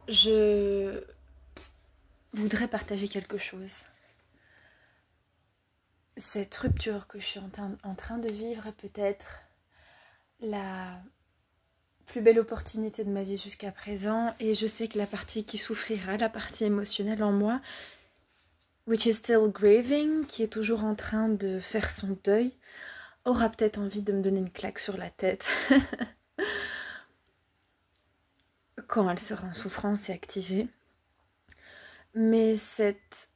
je voudrais partager quelque chose. Cette rupture que je suis en train de vivre est peut-être la plus belle opportunité de ma vie jusqu'à présent, et je sais que la partie qui souffrira, la partie émotionnelle en moi, which is still grieving, qui est toujours en train de faire son deuil, aura peut-être envie de me donner une claque sur la tête quand elle sera en souffrance et activée. Mais cette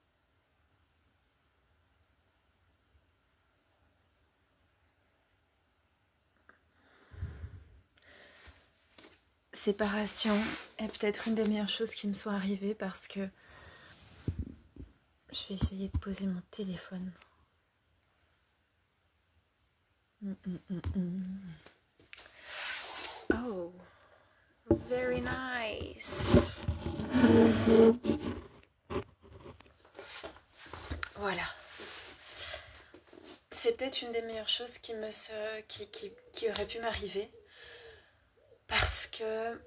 séparation est peut-être une des meilleures choses qui me soit arrivée, parce que je vais essayer de poser mon téléphone. Oh, very nice. Voilà. C'est peut-être une des meilleures choses qui aurait pu m'arriver, parce que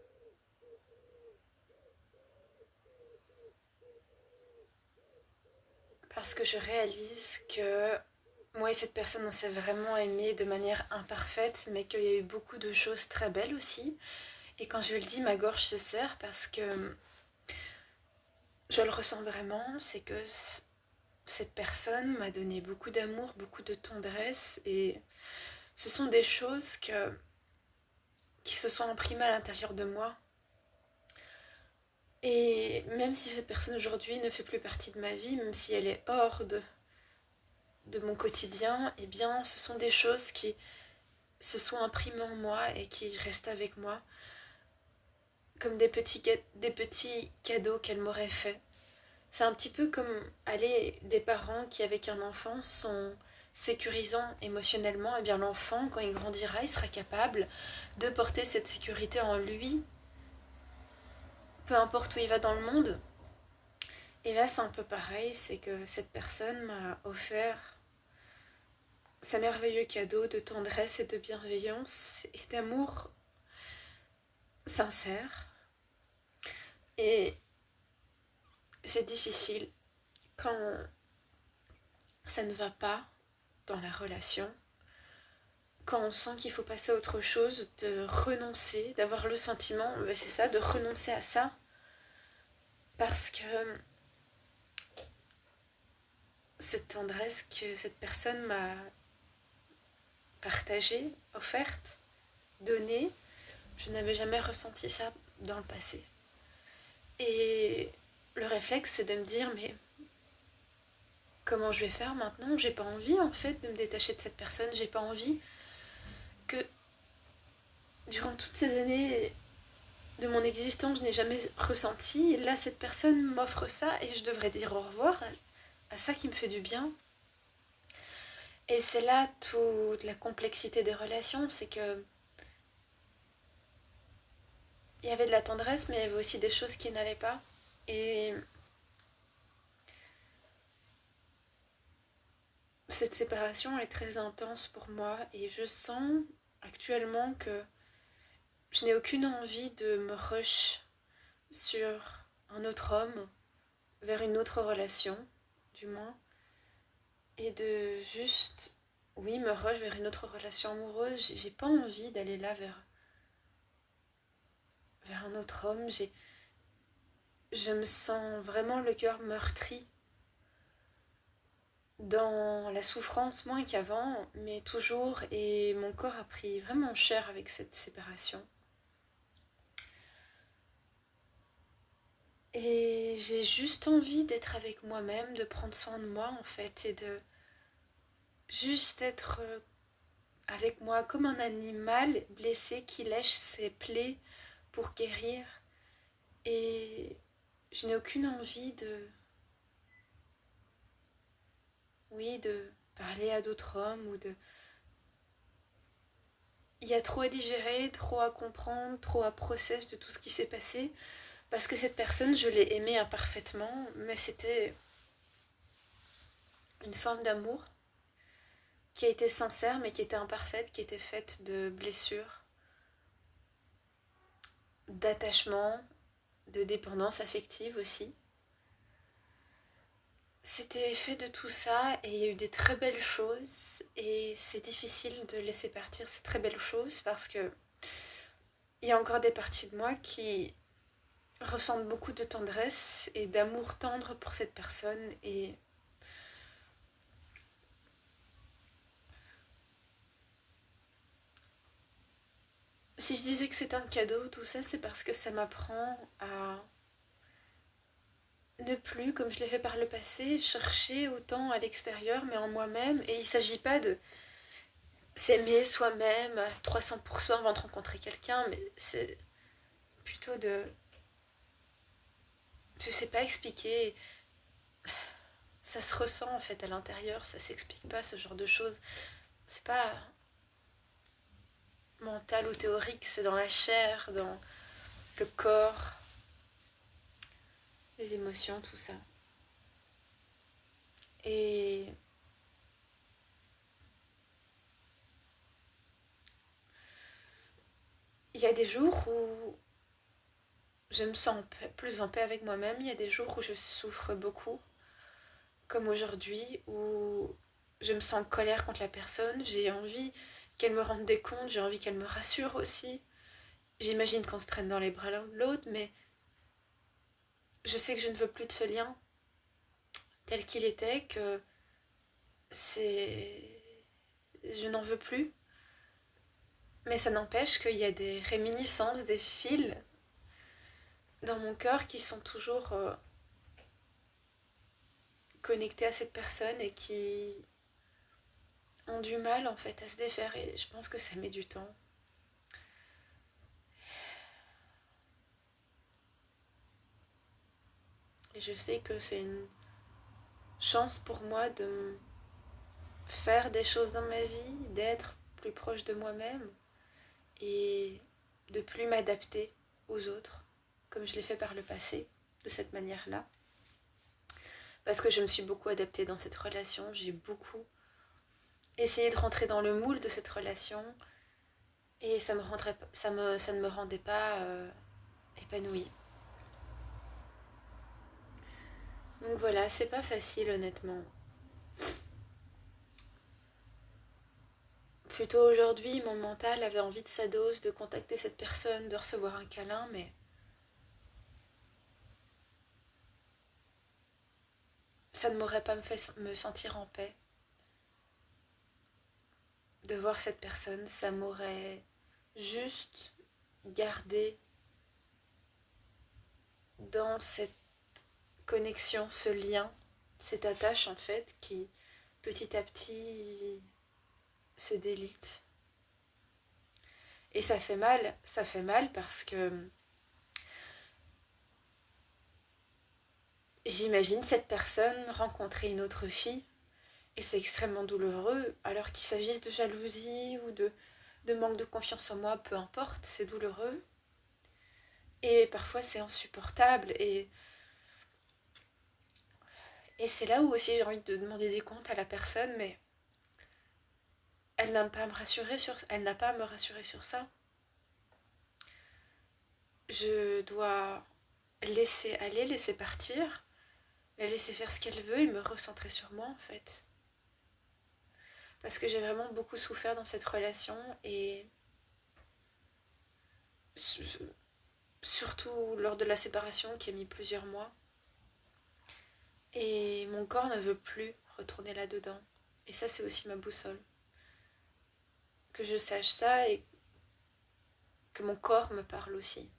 je réalise que moi et cette personne, on s'est vraiment aimé de manière imparfaite, mais qu'il y a eu beaucoup de choses très belles aussi. Et quand je le dis, ma gorge se serre, parce que je le ressens vraiment. C'est que cette personne m'a donné beaucoup d'amour, beaucoup de tendresse, et ce sont des choses qui se sont imprimées à l'intérieur de moi. Et même si cette personne aujourd'hui ne fait plus partie de ma vie, même si elle est hors de mon quotidien, eh bien ce sont des choses qui se sont imprimées en moi et qui restent avec moi comme des petits cadeaux qu'elle m'aurait fait. C'est un petit peu comme des parents qui avec un enfant sont sécurisants émotionnellement. Et bien l'enfant, quand il grandira, il sera capable de porter cette sécurité en lui, peu importe où il va dans le monde. Et là c'est un peu pareil, c'est que cette personne m'a offert ce merveilleux cadeau de tendresse et de bienveillance et d'amour sincère. Et c'est difficile quand ça ne va pas dans la relation, quand on sent qu'il faut passer à autre chose, de renoncer, d'avoir le sentiment, c'est ça, de renoncer à ça, parce que cette tendresse que cette personne m'a partagée, offerte, donnée, je n'avais jamais ressenti ça dans le passé. Et le réflexe, c'est de me dire, mais comment je vais faire maintenant? J'ai pas envie en fait de me détacher de cette personne, j'ai pas envie que durant toutes ces années de mon existence je n'ai jamais ressenti. Là cette personne m'offre ça et je devrais dire au revoir à ça qui me fait du bien. Et c'est là toute la complexité des relations, c'est que il y avait de la tendresse, mais il y avait aussi des choses qui n'allaient pas. Et cette séparation est très intense pour moi, et je sens actuellement que je n'ai aucune envie de me rush sur un autre homme, vers une autre relation, du moins, et de juste, oui, me rush vers une autre relation amoureuse. J'ai pas envie d'aller là vers un autre homme. Je me sens vraiment le cœur meurtri, dans la souffrance moins qu'avant, mais toujours, et mon corps a pris vraiment cher avec cette séparation. Et j'ai juste envie d'être avec moi-même, de prendre soin de moi en fait, et de juste être avec moi comme un animal blessé qui lèche ses plaies pour guérir. Et je n'ai aucune envie de parler à d'autres hommes ou de... Il y a trop à digérer, trop à comprendre, trop à process de tout ce qui s'est passé. Parce que cette personne, je l'ai aimée imparfaitement, mais c'était une forme d'amour qui a été sincère, mais qui était imparfaite, qui était faite de blessures, d'attachement, de dépendance affective aussi. C'était fait de tout ça et il y a eu des très belles choses et c'est difficile de laisser partir ces très belles choses parce que il y a encore des parties de moi qui ressentent beaucoup de tendresse et d'amour tendre pour cette personne et si je disais que c'est un cadeau, tout ça, c'est parce que ça m'apprend à ne plus, comme je l'ai fait par le passé, chercher autant à l'extérieur, mais en moi-même. Et il ne s'agit pas de s'aimer soi-même à 300% avant de rencontrer quelqu'un, mais c'est plutôt de... Je sais pas expliquer. Ça se ressent en fait à l'intérieur, ça s'explique pas ce genre de choses. C'est pas mental ou théorique, c'est dans la chair, dans le corps, les émotions, tout ça. Et il y a des jours où je me sens plus en paix avec moi-même, il y a des jours où je souffre beaucoup, comme aujourd'hui, où je me sens en colère contre la personne, j'ai envie qu'elle me rende des comptes, j'ai envie qu'elle me rassure aussi. J'imagine qu'on se prenne dans les bras l'un de l'autre, mais je sais que je ne veux plus de ce lien tel qu'il était, que c'est... je n'en veux plus. Mais ça n'empêche qu'il y a des réminiscences, des fils dans mon cœur qui sont toujours connectés à cette personne et qui ont du mal en fait à se défaire et je pense que ça met du temps. Et je sais que c'est une chance pour moi de faire des choses dans ma vie, d'être plus proche de moi-même et de plus m'adapter aux autres comme je l'ai fait par le passé de cette manière-là. Parce que je me suis beaucoup adaptée dans cette relation, j'ai beaucoup essayé de rentrer dans le moule de cette relation et ça ne me rendait pas épanouie. Donc voilà, c'est pas facile honnêtement. Plutôt aujourd'hui, mon mental avait envie de sa dose, de contacter cette personne, de recevoir un câlin, mais ça ne m'aurait pas fait me sentir en paix. De voir cette personne, ça m'aurait juste gardé dans cette connexion, ce lien, cette attache en fait qui petit à petit se délite. Et ça fait mal parce que j'imagine cette personne rencontrer une autre fille et c'est extrêmement douloureux alors qu'il s'agisse de jalousie ou de manque de confiance en moi, peu importe, c'est douloureux. Et parfois c'est insupportable et c'est là où aussi j'ai envie de demander des comptes à la personne, mais elle n'a pas à me rassurer sur ça. Je dois laisser aller, laisser partir, la laisser faire ce qu'elle veut et me recentrer sur moi en fait. Parce que j'ai vraiment beaucoup souffert dans cette relation et surtout lors de la séparation qui a mis plusieurs mois. Et mon corps ne veut plus retourner là-dedans. Et ça, c'est aussi ma boussole. Que je sache ça et que mon corps me parle aussi.